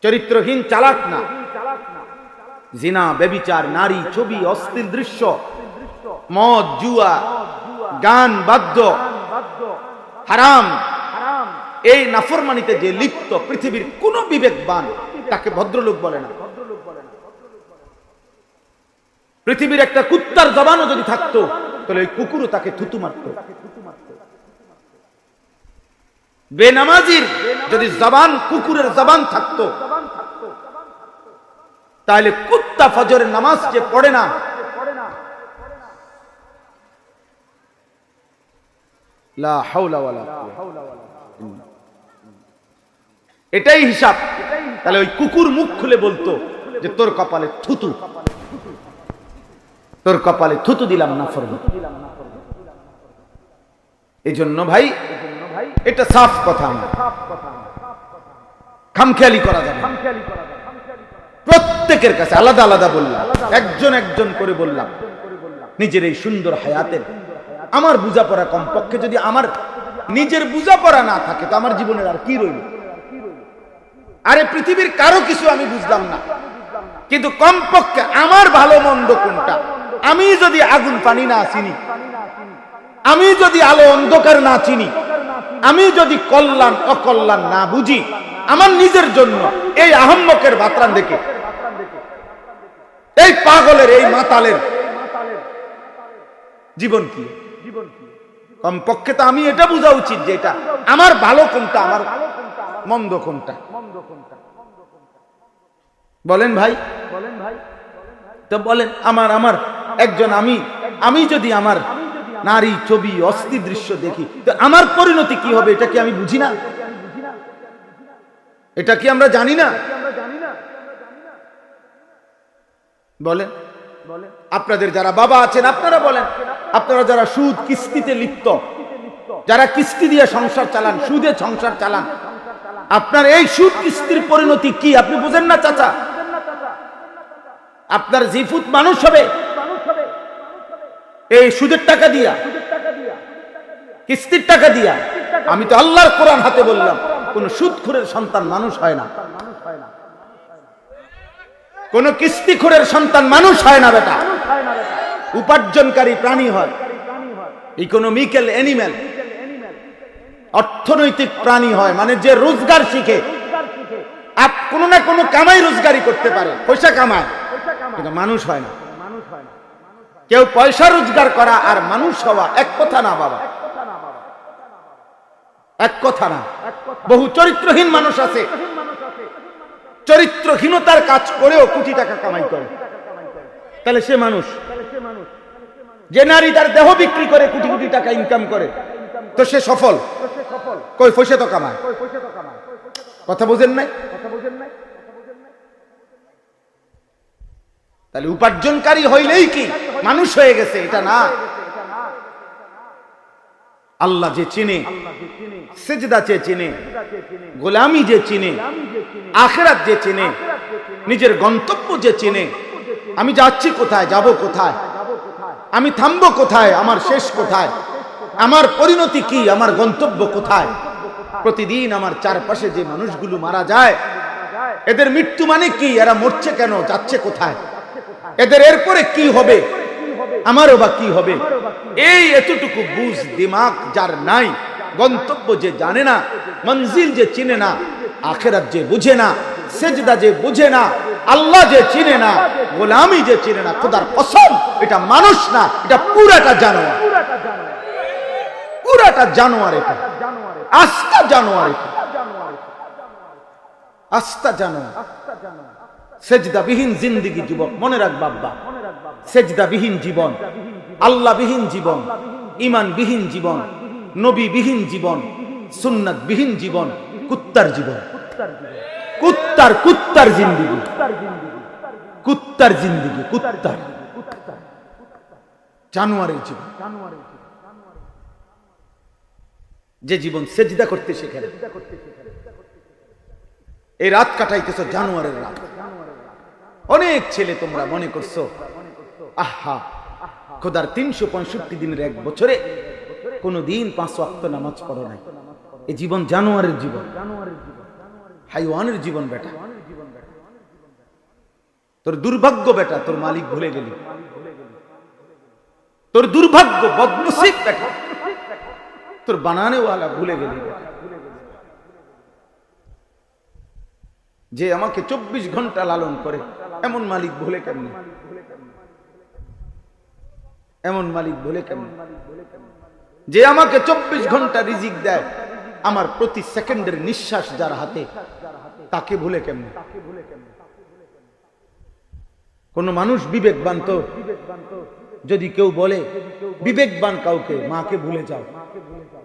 চরিত্রহীন চালাক না, জিনা, ব্যভিচার, নারী, ছবি, অশ্লীল দৃশ্য, মদ, জুয়া, গান, বাদ্য, হারাম, এই নাফরমানিতে যে লিপ্ত পৃথিবীর কোন বিবেকবান তাকে ভদ্রলোক বলে না। পৃথিবীর একটা কুত্তার জবানও যদি থাকতো তাহলে ওই কুকুরও তাকে থুতু মারত। বেনামাজির যদি জবান কুকুরের জবান থাকতো তাহলে কুত্তা ফজরের নামাজ যে পড়ে না, লা হাওলা ওয়ালা কুওয়াতা, এটাই হিসাব। তাহলে ওই কুকুর মুখ খুলে বলতো যে তোর কপালে থুতু, তোর কপালে থুতু দিলাম না ফরমান। এই জন্য ভাই এটা সাফ কথা, খামখেয়ালি করা যাবে। প্রত্যেকের কাছে আলাদা আলাদা বললাম, একজন একজন করে বললাম, নিজের এই সুন্দর হায়াতের আমার বুঝাপড়া কমপক্ষে যদি আমার নিজের বুঝাপড়া না থাকে তো আমার জীবনের আর কি রইল? আরে পৃথিবীর কারো কিছু আমি বুঝলাম না, কিন্তু কমপক্ষে আমার ভালো মন্দ কোনটা, আমি যদি আগুন পানি না চিনি, আমি যদি আলো অন্ধকার না চিনি, আমি যদি কল্যাণ অকল্যাণ না বুঝি, আমার নিজের জন্য এই আহম্মকের বাতরান দেখে, এই পাগলের, এই মাতালের জীবন কি? কমপক্ষে তো আমি এটা বোঝা উচিত যে এটা আমার ভালো কোনটা, আমার মন্দ কোনটা। বলেন ভাই, তো বলেন আমার একজন আমি যদি আমার নারী, ছবি, অশ্লীল দৃশ্য দেখি তো আমার পরিণতি কি হবে? এটা কি আমি বুঝি না? এটা কি আমরা জানি না? বলেন, আপনাদের যারা বাবা আছেন আপনারা বলেন, আপনারা যারা সুদ কিস্তিতে লিপ্ত, যারা কিস্তি দিয়ে সংসার চালান, সুদে সংসার চালান, আপনার এই সুদ কিস্তির পরিণতি কি আপনি বুঝেন না চাচা? আপনার জিফুত মানুষ হবে এই সুদের টাকা দিয়া, কিস্তির টাকা দিয়া। আমি তো আল্লাহর কোরআন হাতে বললাম, কোন সুদখোরের সন্তান মানুষ হয় না, কোন কিস্তিখোরের সন্তান মানুষ হয় না বেটা। উপার্জনকারী প্রাণী হয়, ইকোনমিক্যাল অ্যানিম্যাল, অর্থনৈতিক প্রাণী হয়, মানে যে রোজগার শিখে, কোনো না কোনো কামাই রোজগারি করতে পারে, পয়সা কামায়, কিন্তু মানুষ হয় না। কেউ পয়সা রোজগার করা আর মানুষ হওয়া এক কথা না বাবা, এক কথা না। বহু চরিত্রহীন মানুষ আছে, চরিত্রহীনতার কাজ করেও কোটি টাকা কামাই করে, তাহলে সে মানুষ? যে নারী তার দেহ বিক্রি করে কোটি কোটি টাকা ইনকাম করে তো সে সফল? কই পয়সা তো কামায়। কথা বুঝেন নাই? তাহলে উপার্জনকারী হইলেই কি মানুষ হয়ে গেছে? এটা না। আল্লাহ যে চিনে, সিজদা যে চিনে, গোলামি যে চিনে, আখিরাত যে চিনে, নিজের গন্তব্য যে চিনে, আমি যাচ্ছি কোথায়, যাব কোথায়, আমি থামবো কোথায়, আমার শেষ কোথায়, আমার পরিণতি কি, আমার গন্তব্য কোথায়। প্রতিদিন আমার চারপাশে যে মানুষগুলো মারা যায়, এদের মৃত্যু মানে কি? এরা মরছে কেন, যাচ্ছে কোথায়, এদের এরপরে কি হবে, আমারও বা কি হবে? এই এতটুকু বুঝ দিমাগ যার নাই, গন্তব্য যে জানে না, মঞ্জিল যে চিনে না, আখিরাত যে বুঝে না, সিজদা যে বুঝে না, আল্লাহ যে চিনে না, গোলামি যে চিনে না, খোদার কসম এটা মানুষ না, এটা পুরাটা জানোয়ার, পুরাটা জানোয়ার, এটা আস্তা জানোয়ার, এটা আস্তা জানোয়ার। সেজদাবিহীন জিন্দেগি যুবক, মনে রাখ বাবা, সেজদাবিহীন জীবন, আল্লাহবিহীন জীবন, ঈমানবিহীন জীবন, নবীবিহীন জীবন, সুন্নাতবিহীন জীবন, কুত্তার জীবন, কুত্তার জিন্দেগি, কুত্তার জিন্দেগি, কুত্তার জানোয়ারের জীবন। যে জীবন সেজদা করতে শেখে না, এই রাত কাটাইতেছ জানোয়ারের রাত। অনেক ছেলে তোমরা মনে করছো আহা খোদার 365 দিনের এক বছরে কোনদিন 5 ওয়াক্ত নামাজ পড়ো নাই। এই জীবন জানোয়ারের জীবন। হাইওয়ানের জীবন বেটা, তোর দুর্ভাগ্য বেটা, তোর মালিক ভুলে গেলি। তোর দুর্ভাগ্য, বদনসিব বেটা, তোর বানানেওয়ালা ভুলে গেলি। যে আমাকে 24 ঘন্টা লালন করে, এমন মালিক ভুলে কেমনে? এমন মালিক ভুলে কেমনে? যে আমাকে 24 ঘন্টা রিজিক দেয়, আমার প্রতি সেকেন্ডের নিঃশ্বাস যার হাতে, তাকে ভুলে কেমনে? কোন মানুষ বিবেকবান তো? যদি কেউ বলে বিবেকবান কাউকে, মাকে ভুলে যাও,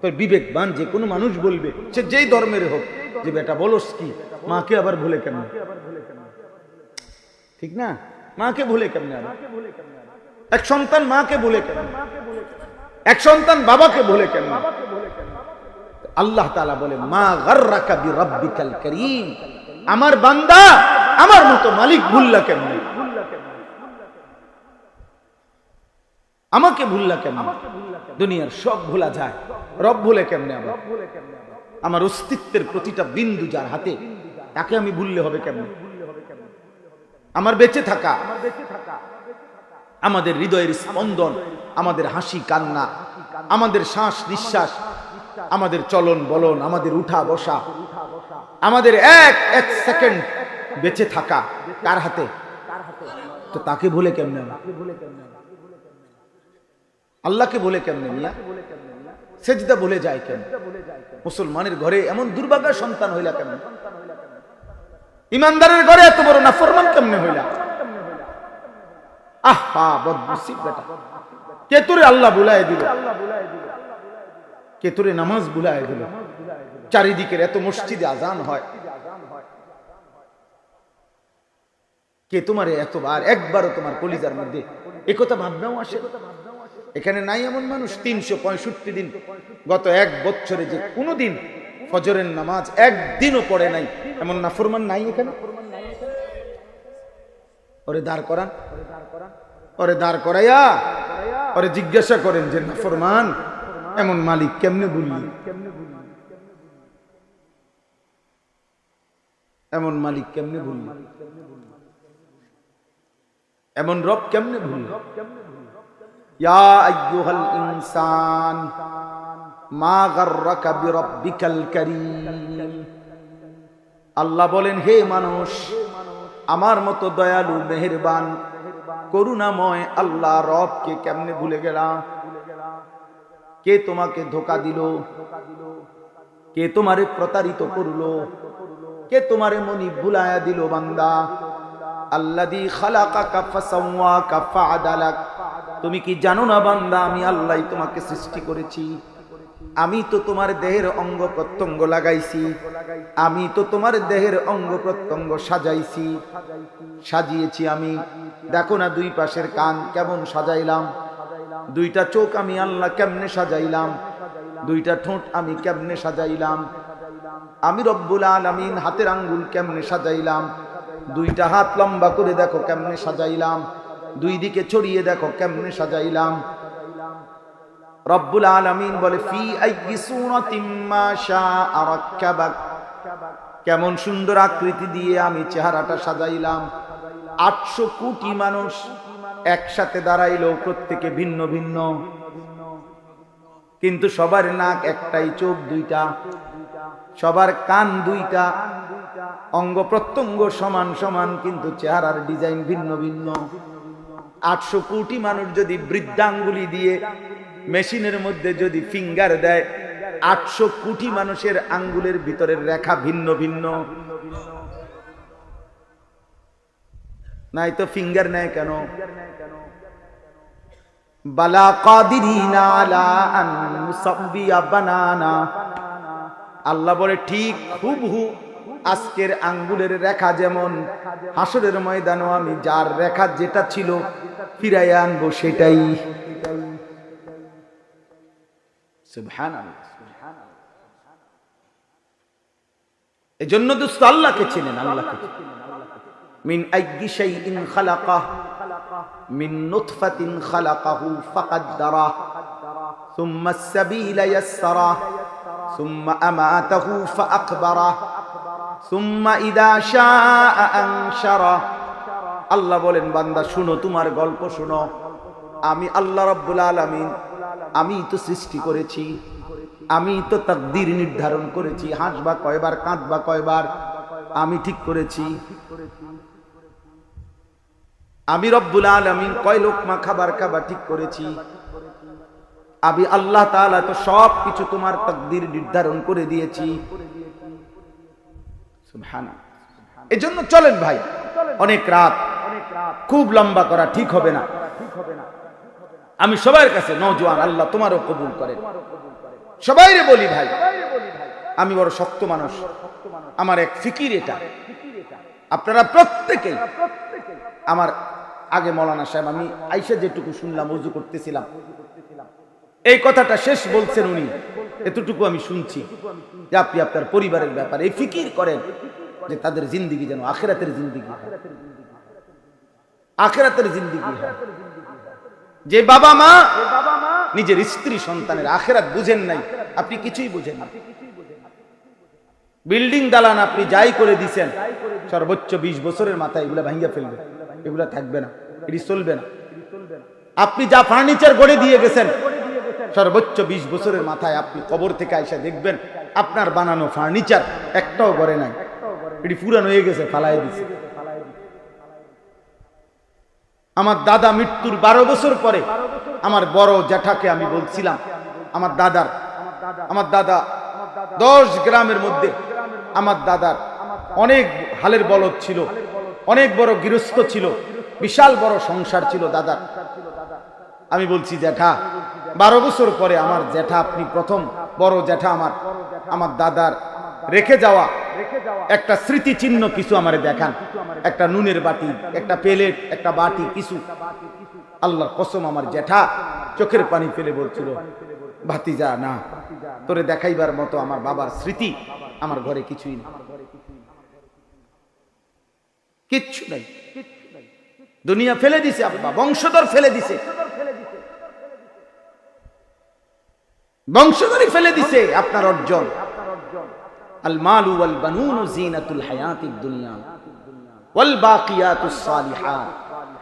তো বিবেকবান যে কোনো মানুষ বলবে, সে যেই ধর্মের হোক, যে বেটা বলস কি, মাকে আবার ভুলে কেমনে? ঠিক না? মাকে ভুলে কেমনে? এক সন্তান মাকে ভুলে কেমনে? এক সন্তান বাবাকে ভুলে কেমনে? আল্লাহ তাআলা বলে, মা গাররাকা বিরাব্বিকাল কারীম, আমার বান্দা আমার মতো মালিক ভুললা কেমনে? আমাকে ভুললা কেমনে? দুনিয়ার সব ভুলা যায়, রব ভুলে কেমনে? আমার অস্তিত্বের প্রতিটা বিন্দু যার হাতে, তাকে আমি ভুললে হবে কেমনে? আমার বেঁচে থাকা, আমাদের হৃদয়ের স্পন্দন, আমাদের হাসি কান্না, আমাদের শ্বাস নিঃশ্বাস, আমাদের চলন বলন, আমাদের উঠা বসা, আমাদের এক এক সেকেন্ড বেঁচে থাকা কার হাতে? তো তাকে ভুলে কেমনে? আল্লাহকে ভুলে কেমনে? মিয়া সেজদা ভুলে যায় কেন? মুসলমানের ঘরে এমন দুর্ভাগা সন্তান হইলা কেমনে? ইমানদারের ঘরে এত বড় নাফরমান কেমনে হইলা? আহা বদনসিব বেটা, কে তোরে আল্লাহ বুলায় দিল? কে তোরে নামাজ বুলায় দিল? চারিদিকের এত মসজিদে আজান হয়, কে তোমারে এতবার, একবারও তোমার কলিজার মধ্যে একথা ভাবনাও আসে? এখানে নাই এমন মানুষ 365 দিন, গত এক বছরে যে কোনোদিন ফজরের নামাজ একদিনও পড়ে নাই, এমন নাফরমান নাই এখানে? ওরে দাঁড় করান, ওরে দাঁড় করাইয়া ওরে জিজ্ঞাসা করেন যে নাফরমান, এমন মালিক কেমনে ভুললি? এমন মালিক কেমনে ভুললি? এমন রব কেমনে ভুললি? ইয়া আইয়ুহাল ইনসান মা গাররাকা বিরাব্বিকাল কারীম। আল্লাহ বলেন, হে মানুষ, আমার মতো দয়ালু মেহেরবান করুণাময় আল্লাহ রবকে কেমনে ভুলে গেলা? কে তোমাকে ধোঁকা দিল? কে তোমারে প্রতারিত করলো? কে তোমারে মনি ভুলায়া দিল? বান্দা, আল্লাযী খালাকাকা ফাসাওয়াকা ফাআদালাক। তুমি কি জানো না বান্দা, আমি আল্লাহই তোমাকে সৃষ্টি করেছি। আমি তো তোমার দেহের অঙ্গ প্রত্যঙ্গ লাগাইছি, আমি তো তোমার দেহের অঙ্গ প্রত্যঙ্গ সাজাইছি, সাজিয়েছি আমি। দেখো না দুই পাশের কান কেমন সাজাইলাম, দুইটা চোখ আমি আল্লাহ কেমনে সাজাইলাম, দুইটা ঠোঁট আমি কেমনে সাজাইলাম, আমি রব্বুল আলামিন হাতের আঙ্গুল কেমনে সাজাইলাম, দুইটা হাত লম্বা করে দেখো কেমনে সাজাইলাম, দুই দিকে ছড়িয়ে দেখো কেমনে সাজাইলাম। রব্বুল আলামিন বলে, ফি আইয়ি সূরাতিম মা শাআ রাক্কাবাক, কেমন সুন্দর আকৃতি দিয়ে আমি চেহারাটা সাজাইলাম। 800 কোটি মানুষ একসাথে দাঁড়াইলো, প্রত্যেকে ভিন্ন ভিন্ন, কিন্তু সবার নাক একটাই, চোখ দুইটা, সবার কান দুইটা, অঙ্গ প্রত্যঙ্গ সমান সমান, কিন্তু চেহারার ডিজাইন ভিন্ন ভিন্ন। 800 কোটি মানুষ যদি বৃদ্ধাঙ্গুলি দিয়ে মেশিনের মধ্যে যদি ফিঙ্গার দেয়, 800 কোটি মানুষের আঙ্গুলের ভিতরের রেখা ভিন্ন ভিন্ন। নাই তো ফিঙ্গার নেয় কেন? বালা কাদিরিনা আলা আন নুসাব্বিয়া বানানা। আল্লাহ বলে, ঠিক হুবহু আজকের আঙ্গুলের রেখা যেমন, হাসরের ময়দানও আমি যার রেখা যেটা ছিল ফিরাইয়া আনবো সেটাই। সুবহানাল্লাহ। এজন্য দোস্ত আল্লাহকে চেনেন, আল্লাহকে। মিন আইয়ি শাইইন খালাকাহ, মিন নুতফাতিন খালাকাহু ফাকাদ্দারাহ, সুম্মা আস-সাবিলা ইয়াসসারাহ, সুম্মা আমাতাহু ফাআকবারাহ, সুম্মা ইদা শাআ আনশারা। আল্লাহ বলেন বান্দা শুনো, তোমার গল্প শুনো। আমি আল্লাহ রাব্বুল আলামিন, আমি তো সৃষ্টি করেছি, আমি তো তাকদীর নির্ধারণ করেছি, হাসবা কয়বার কাঁদবা কয়বার আমি ঠিক করেছি। আমি রব্বুল আলামিন কয় লোকমা খাবার খাবার ঠিক করেছি। আমি আল্লাহ তাআলা তো সব কিছু তোমার তাকদীর নির্ধারণ করে দিয়েছি। সুবহানাল্লাহ। এজন্য চলেন ভাই, অনেক রাত, খুব লম্বা করা ঠিক হবে না। আমি সবার কাছে নওজোয়ান, আল্লাহ তোমারও কবুল করেন। সবাইরে বলি ভাই, আমি বড় শক্ত মানুষ, আমার এক ফিকির এটা। আপনারা প্রত্যেকেই আমার আগে মৌলানা সাহেব, আমি আইসা যেটুকু শুনলাম, ওযু করতেছিলাম, এই কথাটা শেষ বলছেন উনি, এতটুকু আমি শুনছি যে আপনি আপনার পরিবারের ব্যাপারে এই ফিকির করেন যে তাদের জিন্দেগি যেন আখিরাতের জিন্দেগি হয়, আখিরাতের জিন্দেগি হয়। যে বাবা মা নিজের স্ত্রী সন্তানের আখিরাত বুঝেন নাই, আপনি কিছুই বুঝেন না। বিল্ডিং দালান আপনি যাই করে দিছেন, সর্বোচ্চ 20 বছরের মাথায় এগুলা ভাঙিয়া ফেলবে, এগুলা থাকবে না, এটি চলবে না। আপনি যা ফার্নিচার গড়ে দিয়ে গেছেন, সর্বোচ্চ 20 বছরের মাথায় আপনি কবর থেকে আইসা দেখবেন আপনার বানানো ফার্নিচার একটাও গড়ে নাই, এটি পুরান হয়ে গেছে, ফালাই দিছে। আমার দাদা মৃত্যুর 12 বছর পরে আমার বড় জ্যাঠাকে আমি বলছিলাম, আমার দাদা 10 গ্রামের মধ্যে আমার দাদার অনেক হালের বলদ ছিল, অনেক বড় গৃহস্থ ছিল, বিশাল বড় সংসার ছিল দাদার। আমি বলছি জ্যাঠা, 12 বছর পরে আমার জ্যাঠা, আপনি প্রথম বড় জ্যাঠা, আমার দাদার রেখে যাওয়া একটা স্মৃতি চিহ্ন কিছু আমারে দেখান, একটা নুনের বাটি, একটা প্লেট, একটা বাটি, কিছু। আল্লাহর কসম আমার জ্যাঠা চোখের পানি ফেলে বলছিল, ভাতিজা না, তোরে দেখাইবার মতো আমার বাবার স্মৃতি আমার ঘরে কিছুই না, কিচ্ছু নাই। দুনিয়া ফেলে দিছে, আব্বা বংশধর ফেলে দিছে, বংশধরই ফেলে দিছে আপনার অর্জন। আল মালু ওয়াল বানুন জিনাতুল হায়াতিদ দুনিয়া ওয়াল বাকিয়াতুস সালিহাত।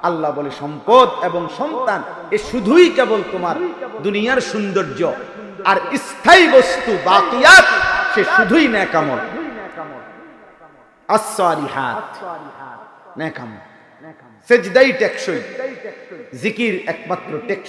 আল্লাহ বলে সম্পদ এবং সন্তান এ শুধুই কেবল তোমার দুনিয়ার সৌন্দর্য, আর স্থায়ী বস্তু বাকিয়াত সে শুধুই নেক আমল। আস-সালিহাত নেক আমল, সেজদাই টেকসই, জিকির একমাত্র টেকসই।